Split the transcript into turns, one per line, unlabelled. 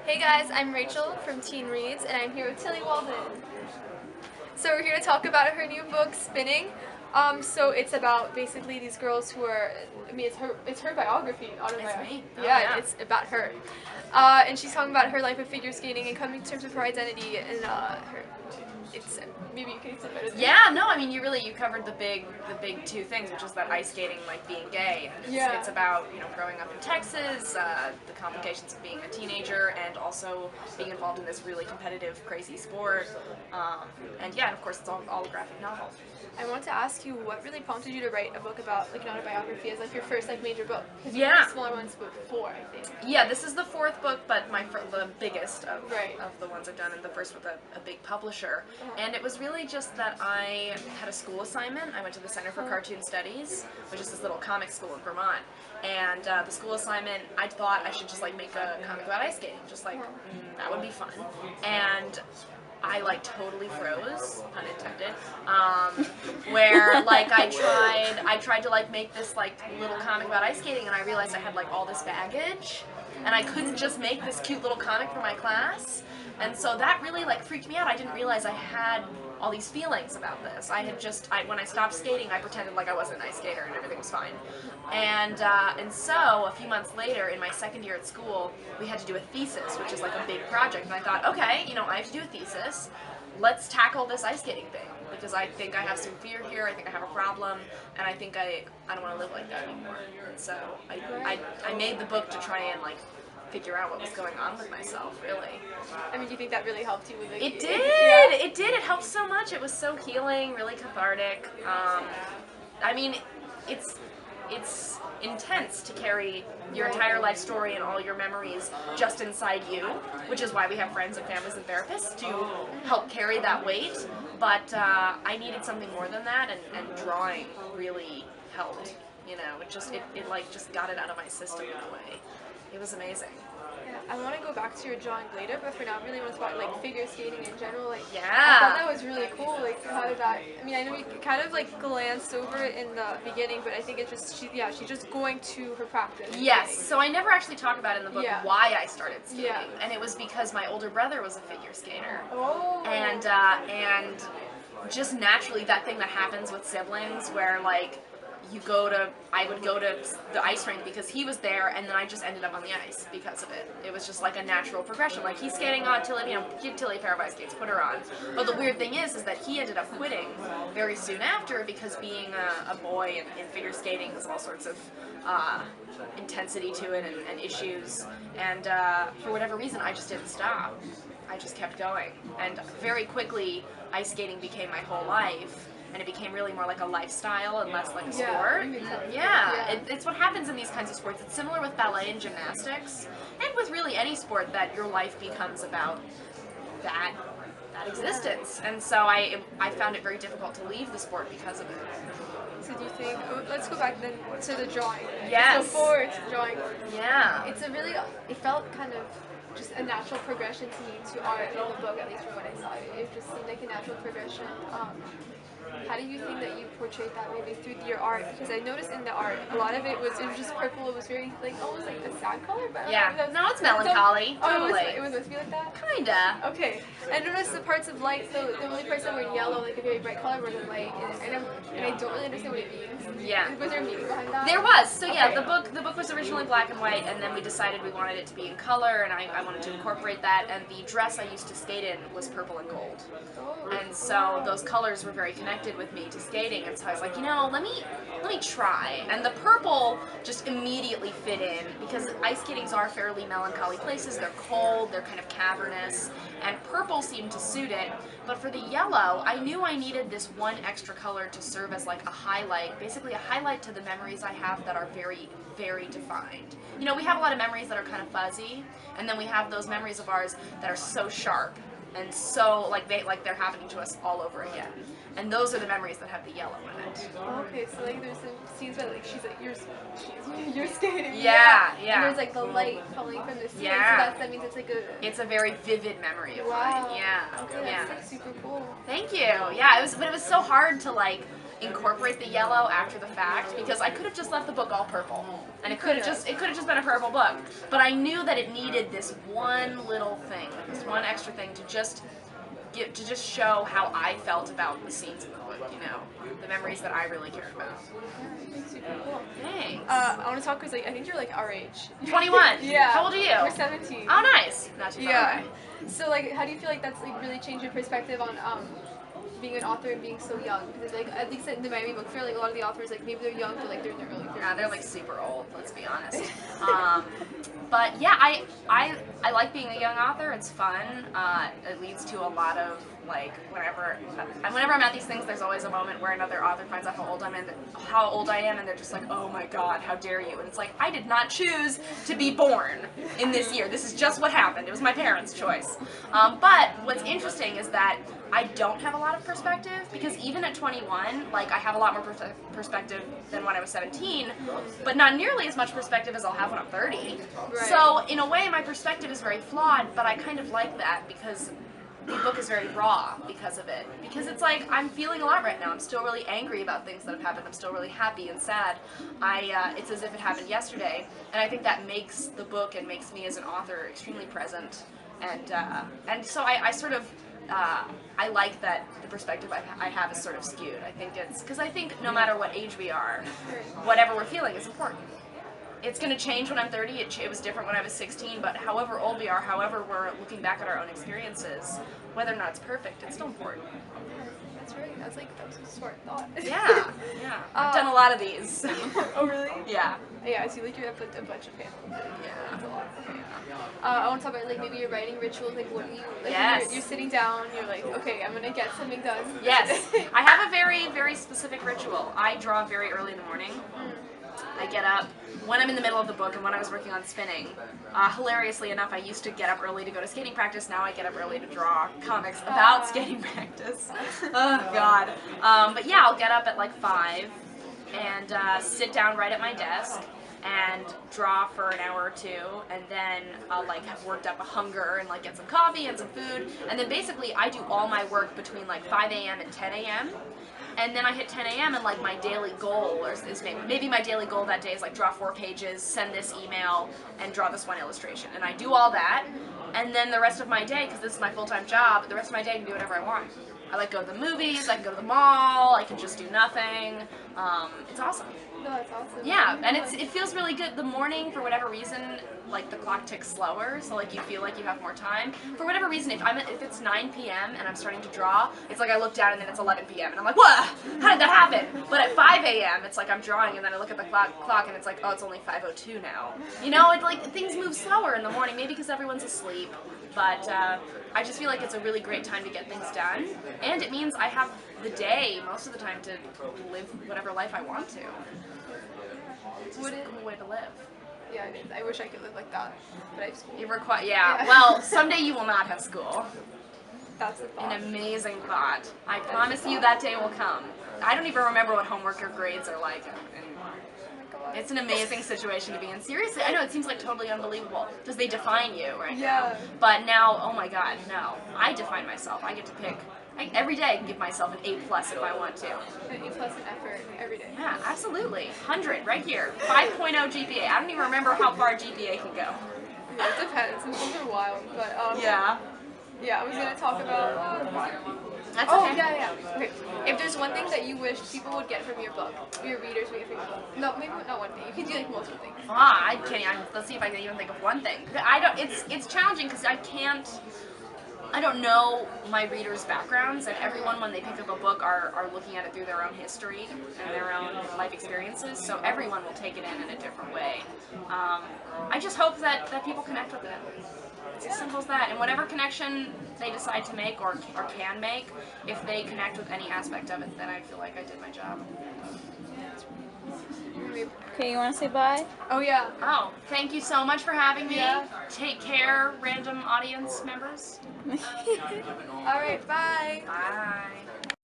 Hey guys, I'm Rachel from Teen Reads, and I'm here with Tillie Walden. So we're here to talk about her new book, Spinning. So it's about basically these girls who are, it's her biography, autobiography.
It's me.
Yeah, it's about her. And she's talking about her life of figure skating and coming to terms with her identity and her. It's maybe you can say better than
Yeah, no, I mean you covered the big two things, which is that ice skating, like being gay. And it's about growing up in Texas, the complications of being a teenager, and also being involved in this really competitive, crazy sport. And yeah, and of course it's all a graphic novel.
I wanted to ask you what really prompted you to write a book about like an autobiography as like your first like major book? Because you wrote smaller ones before, I think.
Yeah, this is the fourth book, but the biggest of the ones I've done, and the first with a big publisher. And it was really just that I had a school assignment. I went to the Center for Cartoon Studies, which is this little comic school in Vermont. And the school assignment, I thought I should just like make a comic about ice skating, just like that would be fun. And I like totally froze, pun intended, where like I tried to like make this like little comic about ice skating, and I realized I had like all this baggage, and I couldn't just make this cute little comic for my class, and so that really like freaked me out. I didn't realize I had all these feelings about this. When I stopped skating, I pretended like I wasn't an ice skater and everything was fine. And so a few months later, in my second year at school, we had to do a thesis, which is like a big project. And I thought, okay, I have to do a thesis. Let's tackle this ice skating thing, because I think I have some fear here. I think I have a problem, and I think I don't want to live like that anymore. And so I made the book to try and like figure out what was going on with myself, really.
I mean, do you think that really helped you with it?
It did! Yeah. It did! It helped so much. It was so healing, really cathartic. I mean, it's intense to carry your entire life story and all your memories just inside you, which is why we have friends and families and therapists to help carry that weight. But I needed something more than that, and drawing really helped. It like just got it out of my system in a way. It was amazing.
Yeah, I want to go back to your drawing later, but for now, I really want to talk about like figure skating in general. Like,
yeah,
I thought that was really cool. Like, how did that? I mean, I know you kind of like glanced over it in the beginning, but I think it's just she's just going to her practice.
Yes. So I never actually talk about in the book why I started skating, and it was because my older brother was a figure skater.
Oh.
And just naturally, that thing that happens with siblings, where like I would go to the ice rink because he was there, and then I just ended up on the ice because of it. It was just like a natural progression. Like, he's skating on, Tillie, give Tillie a pair of ice skates, put her on. But the weird thing is that he ended up quitting very soon after, because being a boy in figure skating, there's all sorts of intensity to it and issues. And for whatever reason, I just didn't stop. I just kept going. And very quickly, ice skating became my whole life. And it became really more like a lifestyle and less like a sport. It's what happens in these kinds of sports. It's similar with ballet and gymnastics, and with really any sport, that your life becomes about that existence. And so I found it very difficult to leave the sport because of it.
So do you think, let's go back then to the drawing.
Yes.
So forward to drawing.
Yeah.
It felt kind of just a natural progression to me to art in the book, at least from what I saw. It just seemed like a natural progression. How do you think that you portrayed that maybe through your art? Because I noticed in the art, a lot of it was just purple. It was very like almost like a sad color, but
no, it's melancholy. Totally.
It was supposed to be like that.
Kinda.
Okay. I noticed the parts of light. So the only parts that were yellow, like a very bright color, were the light, and I don't really understand what it means.
Yeah.
Was there a meaning behind that?
There was. So yeah, the book was originally black and white, and then we decided we wanted it to be in color, and I wanted to incorporate that. And the dress I used to skate in was purple and gold, and so those colors were very connected with me to skating. And so I was like, let me try. And the purple just immediately fit in, because ice skatings are fairly melancholy places. They're cold, they're kind of cavernous, and purple seemed to suit it. But for the yellow, I knew I needed this one extra color to serve as like a highlight, basically a highlight to the memories I have that are very, very defined. We have a lot of memories that are kind of fuzzy, and then we have those memories of ours that are so sharp and so like they're happening to us all over again. And those are the memories that have the yellow in it.
Okay, so like there's some scenes where like she's like you're skating.
Yeah.
And there's like the light falling from the ceiling.
Yeah.
So that means
it's a very vivid memory of mine. Yeah.
Okay, that's like super cool.
Thank you. Yeah, but it was so hard to like incorporate the yellow after the fact, because I could have just left the book all purple, and it could have just been a purple book. But I knew that it needed this one little thing, this one extra thing to just show how I felt about the scenes in the book, you know, the memories that I really cared about.
Super cool.
Thanks.
I want to talk because, like, I think you're like our age.
21.
Yeah.
How old are you?
We're 17.
Oh, nice. Not too far away.
So, like, how do you feel like that's like really changed your perspective on being an author and being so young? Because, like, at least in the Miami Book Fair, like, a lot of the authors, like, maybe they're young, but like they're in their early 30s.
Yeah, they're like super old. Let's be honest. But yeah, I like being a young author. It's fun. It leads to a lot of, like, whenever I'm at these things, there's always a moment where another author finds out how old I am, and they're just like, oh my god, how dare you? And it's like, I did not choose to be born in this year. This is just what happened. It was my parents' choice. But what's interesting is that I don't have a lot of perspective, because even at 21, like, I have a lot more perspective than when I was 17, but not nearly as much perspective as I'll have when I'm 30.
Right.
So in a way, my perspective is very flawed, but I kind of like that, because the book is very raw because of it. Because it's like, I'm feeling a lot right now. I'm still really angry about things that have happened. I'm still really happy and sad. It's as if it happened yesterday, and I think that makes the book and makes me as an author extremely present. And so I sort of, I like that the perspective I have is sort of skewed. I think it's, because I think no matter what age we are, whatever we're feeling is important. It's going to change when I'm 30. It was different when I was 16, but however old we are, however we're looking back at our own experiences, whether or not it's perfect, it's still important.
That's a smart thought.
Yeah, yeah. I've done a lot of these.
Oh, really?
Yeah.
Yeah, I see, like, you have a bunch of panels.
Yeah.
That's a lot. I want to talk about, like, maybe your writing rituals, like, what do you, like,
yes.
You're sitting down, you're like, okay, I'm going to get something done.
Yes. I have a very, very specific ritual. I draw very early in the morning. I get up when I'm in the middle of the book, and when I was working on spinning. Hilariously enough, I used to get up early to go to skating practice. Now I get up early to draw comics about skating practice. Oh, God. But yeah, I'll get up at like 5 and sit down right at my desk and draw for an hour or two, and then I'll like have worked up a hunger and like get some coffee and some food, and then basically I do all my work between like 5 a.m. and 10 a.m. And then I hit 10 a.m. and like my daily goal, or is maybe my daily goal that day is like draw 4 pages, send this email, and draw this one illustration. And I do all that, and then the rest of my day, because this is my full-time job, the rest of my day I can do whatever I want. I like go to the movies, I can go to the mall, I can just do nothing. It's awesome.
No, that's awesome.
Yeah, and it feels really good. The morning, for whatever reason, like the clock ticks slower, so like you feel like you have more time. For whatever reason, if it's 9 p.m. and I'm starting to draw, it's like I look down and then it's 11 p.m. and I'm like, what? How did that happen? But at 5 a.m. it's like I'm drawing and then I look at the clock and it's like, oh, it's only 5:02 now. You know, it like things move slower in the morning, maybe because everyone's asleep. But I just feel like it's a really great time to get things done, and it means I have the day most of the time to live whatever life I want to. It's just a cool way to live.
Yeah, it is. I wish I could live like that, but I have school.
Yeah. Well, someday you will not have school.
That's a thought.
An amazing thought. I promise you that day will come. I don't even remember what homework or grades are like. It's an amazing situation to be in. Seriously, I know it seems like totally unbelievable because they define you right now. But now, oh my God, no. I define myself. I get to pick. Every day I can give myself an A+ if I want to.
An A+ in effort every day.
Yeah, absolutely. 100 right here. 5.0 GPA. I don't even remember how far GPA can go.
Yeah, it depends. Some things are wild, but
yeah.
Yeah, I was gonna talk about.
That's okay.
Yeah. Okay. If there's one thing that you wish people would get from your book, your readers would get from your book. No, maybe not one thing. You can do like multiple things.
I can't. Let's see if I can even think of one thing. It's challenging because I don't know my readers' backgrounds, and everyone, when they pick up a book, are looking at it through their own history and their own life experiences, so everyone will take it in a different way. I just hope that people connect with it. It's as simple as that, and whatever connection they decide to make or can make, if they connect with any aspect of it, then I feel like I did my job.
Okay, you want to say bye?
Oh, yeah.
Oh, thank you so much for having me.
Yeah.
Take care, random audience members.
All right, bye.
Bye.